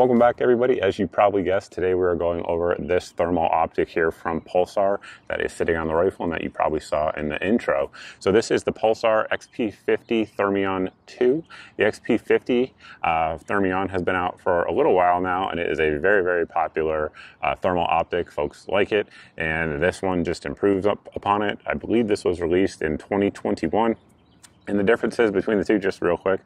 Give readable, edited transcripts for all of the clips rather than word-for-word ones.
Welcome back, everybody. As you probably guessed, today we're going over this thermal optic here from Pulsar that is sitting on the rifle and that you probably saw in the intro. So this is the Pulsar XP-50 Thermion 2. The XP-50 Thermion has been out for a little while now, and it is a very, very popular thermal optic. Folks like it, and this one just improves upon it. I believe this was released in 2021. And the differences between the two, just real quick,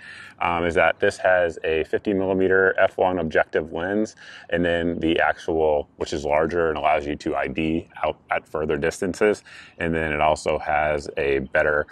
is that this has a 50mm f1 objective lens, and then the actual, which is larger and allows you to ID out at further distances. And then it also has a better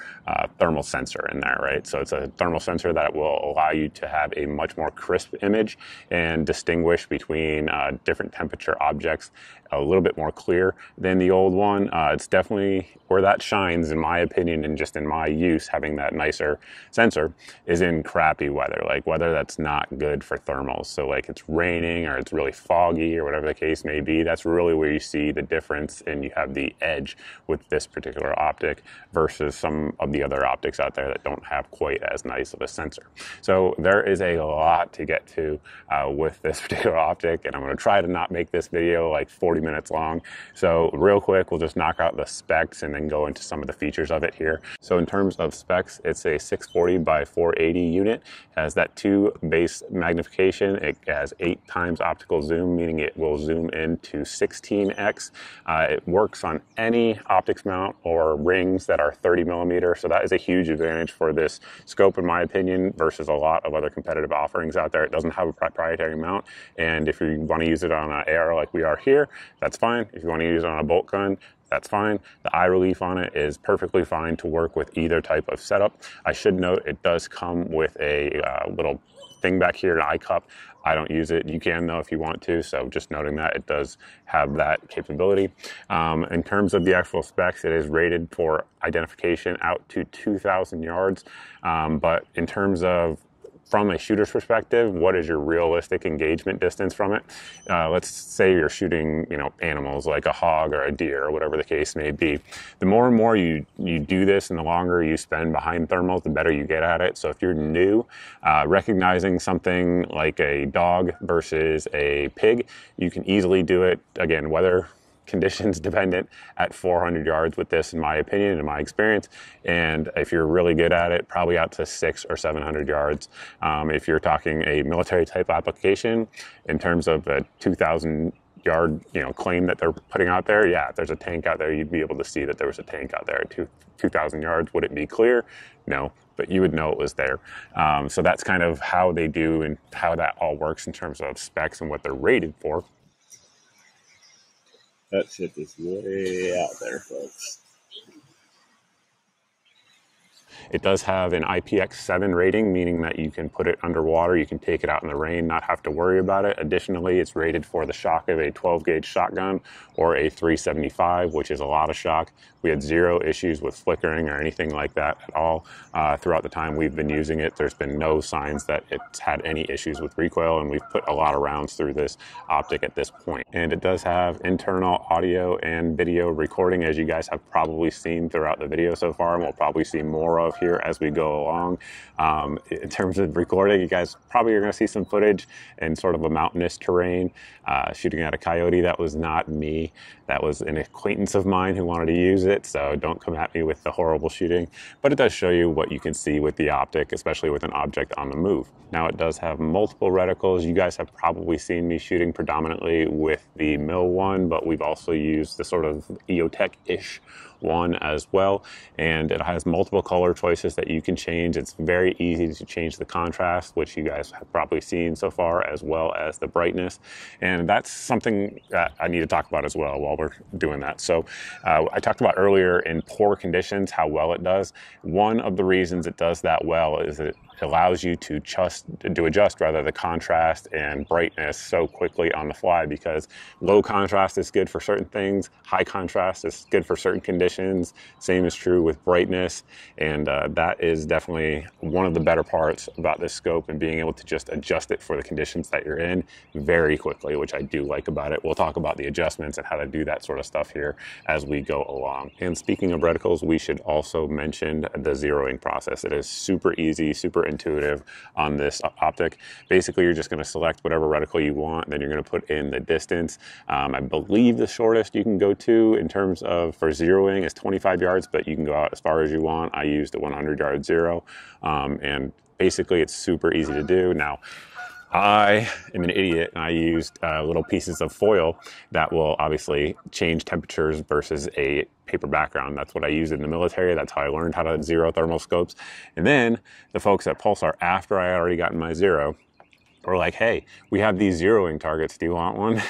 thermal sensor in there, right? So it's a thermal sensor that will allow you to have a much more crisp image and distinguish between different temperature objects a little bit more clear than the old one. It's definitely where that shines, in my opinion, and just in my use, having that nicer sensor is in crappy weather, like weather that's not good for thermals. So like it's raining or it's really foggy or whatever the case may be. That's really where you see the difference, and you have the edge with this particular optic versus some of the other optics out there that don't have quite as nice of a sensor. So there is a lot to get to with this particular optic, and I'm going to try to not make this video like 40 minutes long. So real quick, we'll just knock out the specs and then go into some of the features of it here. So in terms of specs, it's a 640 by 480 unit, has that 2 base magnification. It has 8 times optical zoom, meaning it will zoom into 16x. It works on any optics mount or rings that are 30mm, so that is a huge advantage for this scope, in my opinion, versus a lot of other competitive offerings out there. It doesn't have a proprietary mount, and if you want to use it on an AR like we are here, that's fine. If you want to use it on a bolt gun, that's fine. The eye relief on it is perfectly fine to work with either type of setup. I should note it does come with a little thing back here, an eye cup. I don't use it. You can though if you want to, so just noting that it does have that capability. In terms of the actual specs, it is rated for identification out to 2,000 yards, but in terms of from a shooter's perspective, what is your realistic engagement distance from it? Let's say you're shooting, animals like a hog or a deer or whatever the case may be. The more and more you do this, and the longer you spend behind thermals, the better you get at it. So if you're new, recognizing something like a dog versus a pig, you can easily do it. Again, weather conditions dependent at 400 yards with this, in my opinion, in my experience. And if you're really good at it, probably out to 600 or 700 yards. If you're talking a military type application, in terms of a 2,000 yard claim that they're putting out there, yeah, if there's a tank out there, you'd be able to see that there was a tank out there at 2,000 yards. Would it be clear? No, but you would know it was there. So that's kind of how they do and how that all works in terms of specs and what they're rated for. That shit is way out there, folks. It does have an IPX7 rating, meaning that you can put it underwater, you can take it out in the rain, not have to worry about it. Additionally, it's rated for the shock of a 12-gauge shotgun or a 375, which is a lot of shock. We had 0 issues with flickering or anything like that at all throughout the time we've been using it. There's been no signs that it's had any issues with recoil, and we've put a lot of rounds through this optic at this point. And it does have internal audio and video recording, as you guys have probably seen throughout the video so far, and we'll probably see more of here as we go along. In terms of recording, you guys probably are going to see some footage in sort of a mountainous terrain, shooting at a coyote. That was not me. That was an acquaintance of mine who wanted to use it, so don't come at me with the horrible shooting. But it does show you what you can see with the optic, especially with an object on the move. Now it does have multiple reticles. You guys have probably seen me shooting predominantly with the mill one, but we've also used the sort of EOTech-ish one as well, and it has multiple color choices that you can change. It's very easy to change the contrast, which you guys have probably seen so far, as well as the brightness, and that's something that I need to talk about as well while we're doing that. So I talked about earlier in poor conditions how well it does. One of the reasons it does that well is that it allows you to adjust rather the contrast and brightness so quickly on the fly, because low contrast is good for certain things, high contrast is good for certain conditions. Same is true with brightness, and that is definitely one of the better parts about this scope, and being able to just adjust it for the conditions that you're in very quickly, which I do like about it. We'll talk about the adjustments and how to do that sort of stuff here as we go along. And speaking of reticles, we should also mention the zeroing process. It is super easy, super super intuitive on this optic. Basically, you're just going to select whatever reticle you want, and then you're going to put in the distance. I believe the shortest you can go to in terms of for zeroing is 25 yards, but you can go out as far as you want. I used a 100-yard zero, and basically it's super easy to do. Now, I am an idiot and I used little pieces of foil that will obviously change temperatures versus a paper background. That's what I used in the military. That's how I learned how to zero thermal scopes. And then the folks at Pulsar, after I had already gotten my zero, were like, hey, we have these zeroing targets. Do you want one?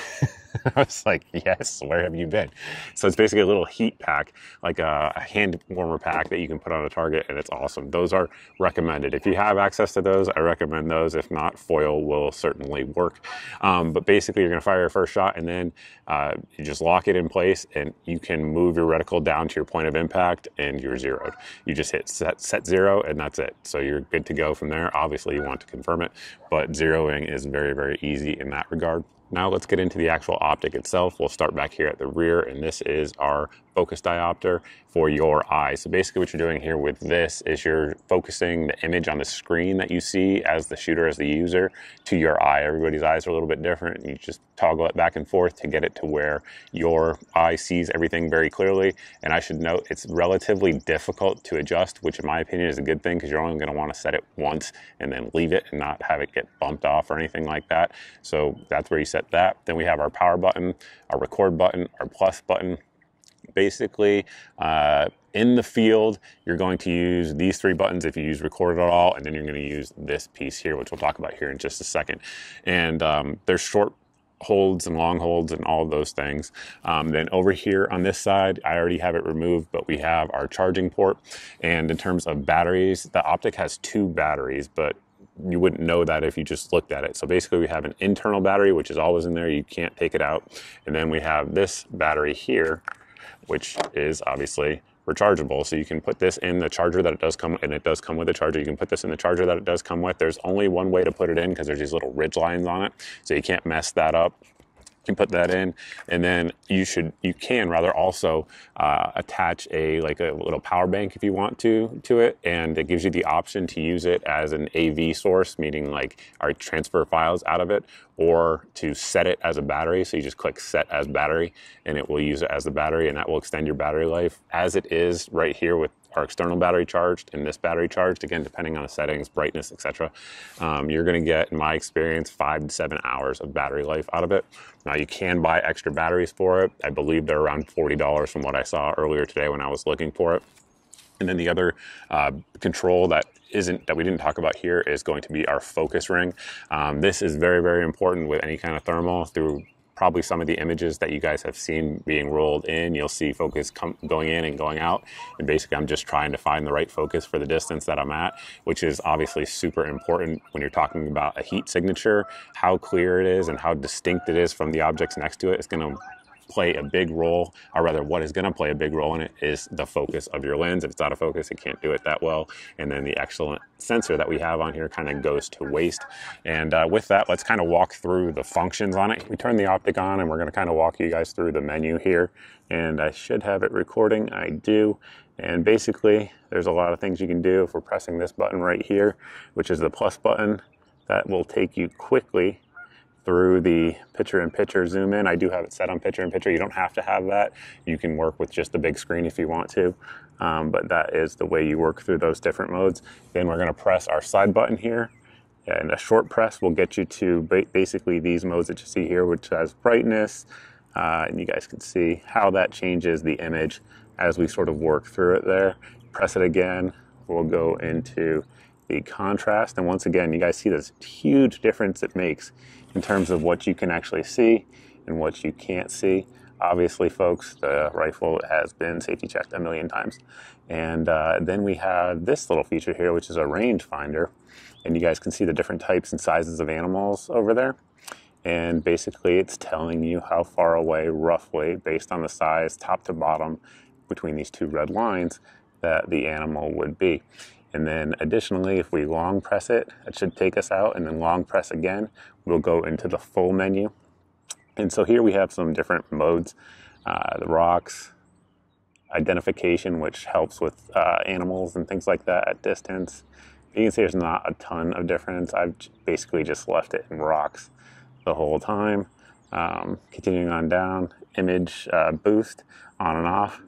I was like, yes, where have you been? So it's basically a little heat pack, like a hand warmer pack that you can put on a target, and it's awesome. Those are recommended. If you have access to those, I recommend those. If not, foil will certainly work. But basically, you're going to fire your first shot, and then you just lock it in place, and you can move your reticle down to your point of impact, and you're zeroed. You just hit set zero, and that's it. So you're good to go from there. Obviously, you want to confirm it, but zeroing is very, very easy in that regard. Now let's get into the actual optic itself. We'll start back here at the rear, and this is our focus diopter for your eye. So basically what you're doing here with this is you're focusing the image on the screen that you see as the shooter, as the user, to your eye. Everybody's eyes are a little bit different, and you just toggle it back and forth to get it to where your eye sees everything very clearly. And I should note it's relatively difficult to adjust, which in my opinion is a good thing, because you're only going to want to set it once and then leave it and not have it get bumped off or anything like that. So that's where you set that. Then we have our power button, our record button, our plus button. Basically, in the field, you're going to use these three buttons if you use record at all, and then you're going to use this piece here, which we'll talk about here in just a second. And there's short holds and long holds and all of those things. Then over here on this side, I already have it removed, but we have our charging port. And in terms of batteries, the optic has 2 batteries, but you wouldn't know that if you just looked at it. So basically we have an internal battery, which is always in there. You can't take it out. And then we have this battery here, which is obviously rechargeable. So you can put this in the charger that it does come, and it does come with a charger. You can put this in the charger that it does come with. There's only one way to put it in, because there's these little ridge lines on it. So you can't mess that up. You put that in, and then you can also attach a little power bank if you want to it, and it gives you the option to use it as an AV source, meaning like our transfer files out of it, or to set it as a battery. So you just click set as battery, and it will use it as a battery, and that will extend your battery life as it is right here with our external battery charged and this battery charged. Again, depending on the settings, brightness, etc. You're going to get, in my experience, 5 to 7 hours of battery life out of it. Now you can buy extra batteries for it. I believe they're around $40 from what I saw earlier today when I was looking for it. And then the other control that we didn't talk about here is going to be our focus ring. This is very, very important with any kind of thermal. Through probably some of the images that you guys have seen being rolled in, you'll see focus going in and going out. And basically I'm just trying to find the right focus for the distance that I'm at, which is obviously super important when you're talking about a heat signature. How clear it is and how distinct it is from the objects next to it is going to play a big role, or rather what is going to play a big role in it is the focus of your lens. If it's out of focus, it can't do it that well. And then the excellent sensor that we have on here kind of goes to waste. And with that, let's kind of walk through the functions on it. We turn the optic on, and we're going to kind of walk you guys through the menu here. And I should have it recording. I do. And basically, there's a lot of things you can do. If we're pressing this button right here, which is the plus button, that will take you quickly through the picture-in-picture zoom in. I do have it set on picture-in-picture. You don't have to have that. You can work with just the big screen if you want to, but that is the way you work through those different modes. Then we're going to press our side button here, and a short press will get you to basically these modes that you see here, which has brightness, and you guys can see how that changes the image as we sort of work through it there. Press it again, we'll go into the contrast, and once again, you guys see this huge difference it makes in terms of what you can actually see and what you can't see. Obviously, folks, the rifle has been safety checked a million times. And then we have this little feature here, which is a rangefinder. And you guys can see the different types and sizes of animals over there. And basically, it's telling you how far away, roughly, based on the size, top to bottom, between these 2 red lines, that the animal would be. And then additionally, if we long press it, it should take us out, and then long press again, we'll go into the full menu. And so here we have some different modes, the rocks, identification, which helps with animals and things like that at distance. You can see there's not a ton of difference. I've basically just left it in rocks the whole time. Continuing on down, image boost on and off.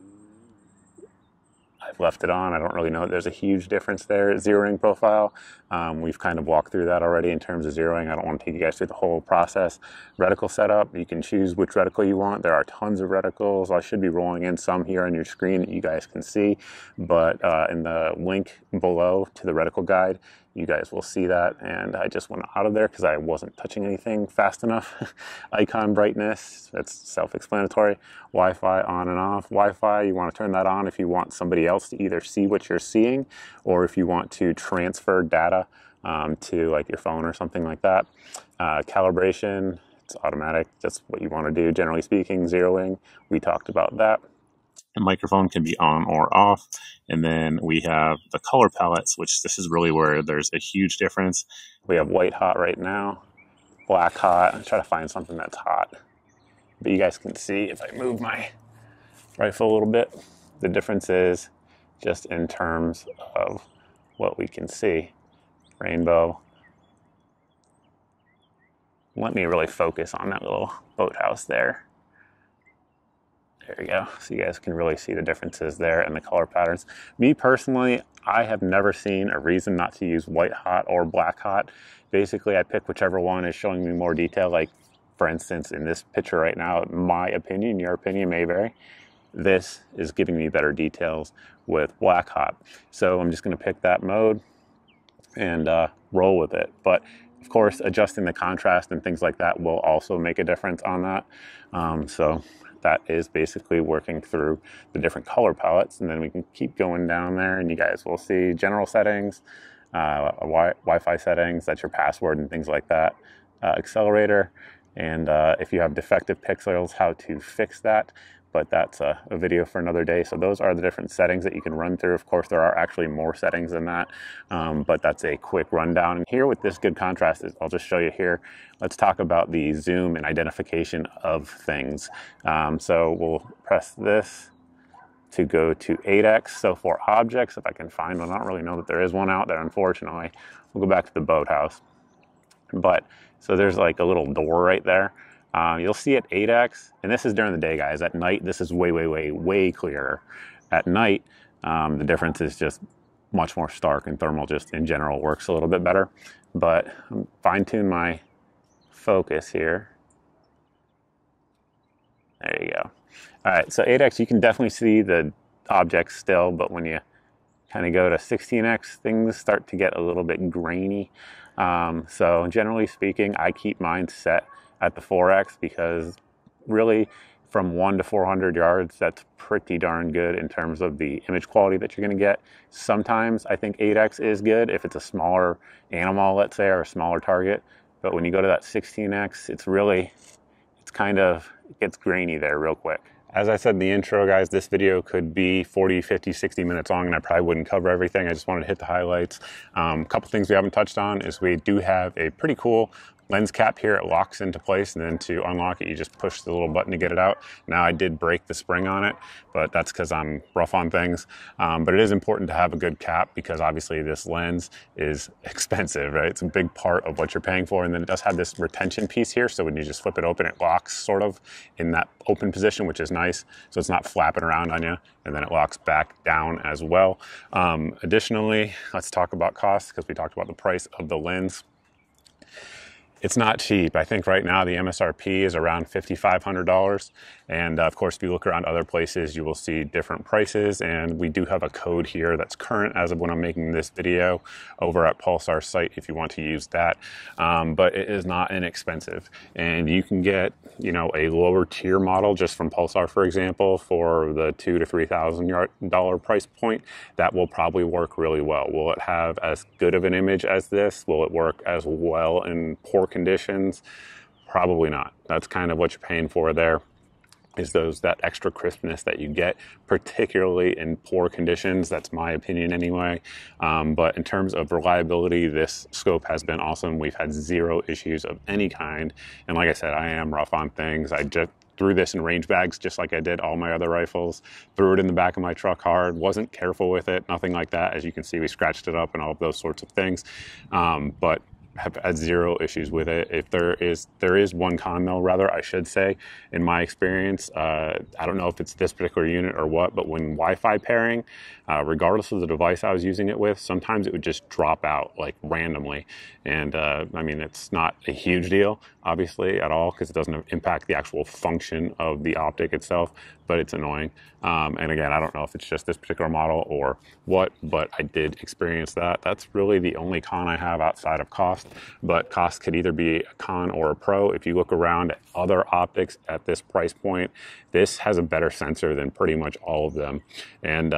I've left it on. I don't really know. There's a huge difference there. Zeroing profile. We've kind of walked through that already in terms of zeroing. I don't want to take you guys through the whole process. Reticle setup. You can choose which reticle you want. There are tons of reticles. I should be rolling in some here on your screen that you guys can see, but in the link below to the reticle guide, you guys will see that. And I just went out of there because I wasn't touching anything fast enough. Icon brightness, that's self-explanatory. Wi-Fi on and off. Wi-Fi, you want to turn that on if you want somebody else to either see what you're seeing, or if you want to transfer data to like your phone or something like that. Calibration, it's automatic. That's what you want to do. Generally speaking, zeroing, we talked about that. The microphone can be on or off. And then we have the color palettes, which this is really where there's a huge difference. We have white hot right now, black hot. I'm trying to find something that's hot. But you guys can see if I move my rifle a little bit, the difference is just in terms of what we can see. Rainbow. Let me really focus on that little boathouse there. There we go. So you guys can really see the differences there and the color patterns. Me personally, I have never seen a reason not to use white hot or black hot. Basically, I pick whichever one is showing me more detail. Like, for instance, in this picture right now, my opinion, your opinion may vary. This is giving me better details with black hot. So I'm just going to pick that mode and roll with it. But of course, adjusting the contrast and things like that will also make a difference on that. So that is basically working through the different color palettes, and then we can keep going down there and you guys will see general settings, Wi-Fi settings, that's your password and things like that, accelerator, and if you have defective pixels, how to fix that. But that's a video for another day. So those are the different settings that you can run through. Of course, there are actually more settings than that, but that's a quick rundown. And here with this good contrast, I'll just show you here. Let's talk about the zoom and identification of things. So we'll press this to go to 8x. So for objects, if I can find one, I don't really know that there is one out there, unfortunately. We'll go back to the boathouse. But so there's like a little door right there. You'll see at 8x, and this is during the day, guys. At night, this is way clearer. At night, the difference is just much more stark, and thermal just in general works a little bit better. But fine-tune my focus here. There you go. All right, so 8x, you can definitely see the objects still, but when you kind of go to 16x, things start to get a little bit grainy. So generally speaking, I keep mine set at the 4x because really from 1 to 400 yards, that's pretty darn good in terms of the image quality that you're going to get. Sometimes I think 8x is good if it's a smaller animal, let's say, or a smaller target. But when you go to that 16x, it gets grainy there real quick. As I said in the intro, guys, this video could be 40, 50, 60 minutes long, and I probably wouldn't cover everything. I just wanted to hit the highlights. A couple things we haven't touched on is we do have a pretty cool lens cap here. It locks into place, and then to unlock it, you just push the little button to get it out. Now, I did break the spring on it, but that's because I'm rough on things. But it is important to have a good cap because obviously this lens is expensive, right? It's a big part of what you're paying for. And then it does have this retention piece here. So when you just flip it open, it locks sort of in that open position, which is nice. So it's not flapping around on you. And then it locks back down as well. Additionally, let's talk about costs because we talked about the price of the lens. It's not cheap. I think right now the MSRP is around $5,500. And of course, if you look around other places, you will see different prices. And we do have a code here that's current as of when I'm making this video over at Pulsar's site if you want to use that. But it is not inexpensive. And you can get, a lower tier model just from Pulsar, for example, for the $2,000 to $3,000 price point. That will probably work really well. Will it have as good of an image as this? Will it work as well in poor conditions? Probably not. That's kind of what you're paying for there, is that extra crispness that you get, particularly in poor conditions. That's my opinion anyway. But in terms of reliability, this scope has been awesome. We've had zero issues of any kind. And like I said, I am rough on things. I threw this in range bags just like I did all my other rifles, threw it in the back of my truck hard, wasn't careful with it, nothing like that. As you can see, we scratched it up and all of those sorts of things. But have had zero issues with it. If there is one con though, rather, I should say, in my experience, I don't know if it's this particular unit or what, but when Wi-Fi pairing, regardless of the device I was using it with, sometimes it would just drop out like randomly. And I mean, it's not a huge deal, obviously, at all, because it doesn't impact the actual function of the optic itself, but it's annoying. And again, I don't know if it's just this particular model or what, but I did experience that. That's really the only con I have outside of cost, but cost could either be a con or a pro. If you look around at other optics at this price point, this has a better sensor than pretty much all of them. And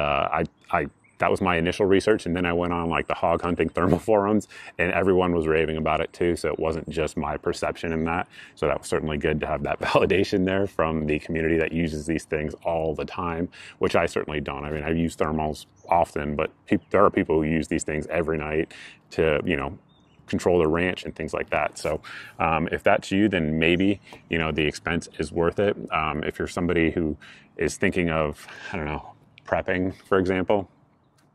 that was my initial research, and then I went on like the hog hunting thermal forums, and everyone was raving about it too, so it wasn't just my perception in that. So that was certainly good to have that validation there from the community that uses these things all the time, which I certainly don't. I mean, I use thermals often, but there are people who use these things every night to, you know, control their ranch and things like that. So if that's you, then maybe, you know, the expense is worth it. If you're somebody who is thinking of, I don't know, prepping, for example,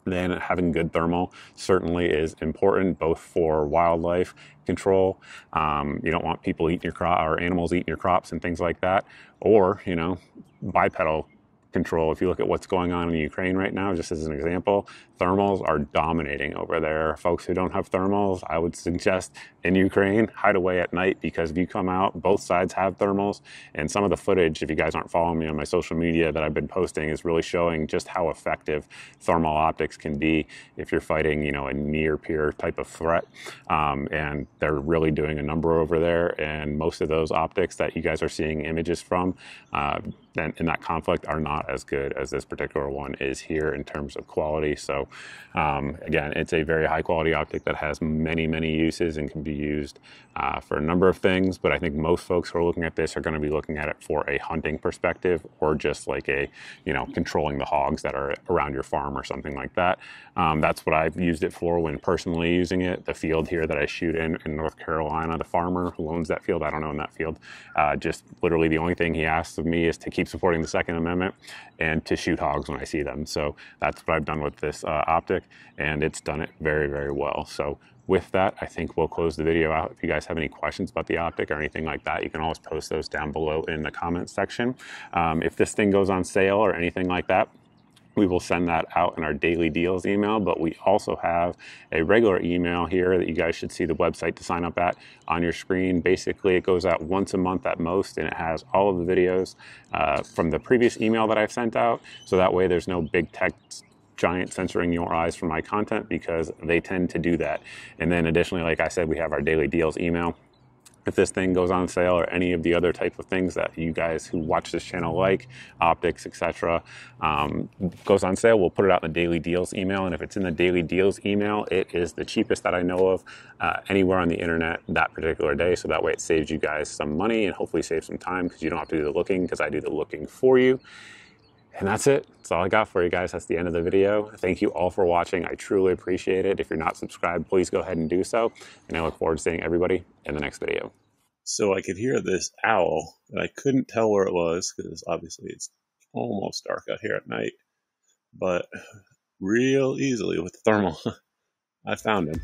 then having good thermal certainly is important, both for wildlife control. You don't want people eating your crop or animals eating your crops and things like that, or, you know, bipedal control. If you look at what's going on in Ukraine right now, just as an example, thermals are dominating over there. Folks who don't have thermals, I would suggest in Ukraine, hide away at night, because if you come out, both sides have thermals. And some of the footage, if you guys aren't following me on my social media that I've been posting, is really showing just how effective thermal optics can be if you're fighting, you know, a near peer type of threat. And they're really doing a number over there. And most of those optics that you guys are seeing images from in that conflict are not as good as this particular one is here in terms of quality. So again, it's a very high quality optic that has many, many uses and can be used for a number of things. But I think most folks who are looking at this are going to be looking at it for a hunting perspective, or just like a, you know, controlling the hogs that are around your farm or something like that. That's what I've used it for when personally using it. The field here that I shoot in North Carolina, the farmer who owns that field, I don't own that field, just literally the only thing he asks of me is to keep supporting the Second Amendment and to shoot hogs when I see them. So that's what I've done with this optic, and it's done it very, very well. So with that, I think we'll close the video out. If you guys have any questions about the optic or anything like that, you can always post those down below in the comments section. If this thing goes on sale or anything like that, we will send that out in our daily deals email, but we also have a regular email here that you guys should see the website to sign up at on your screen. Basically, it goes out once a month at most, and it has all of the videos from the previous email that I've sent out. So that way there's no big text giant censoring your eyes from my content, because they tend to do that. And then additionally, like I said, we have our daily deals email. If this thing goes on sale, or any of the other type of things that you guys who watch this channel like, optics, etc., goes on sale, we'll put it out in the daily deals email. And if it's in the daily deals email, it is the cheapest that I know of anywhere on the internet that particular day. So that way it saves you guys some money and hopefully saves some time, because you don't have to do the looking, because I do the looking for you. And that's it. That's all I got for you guys. That's the end of the video. Thank you all for watching. I truly appreciate it. If you're not subscribed, please go ahead and do so. And I look forward to seeing everybody in the next video. So I could hear this owl, and I couldn't tell where it was, because obviously it's almost dark out here at night. But real easily with the thermal, I found him.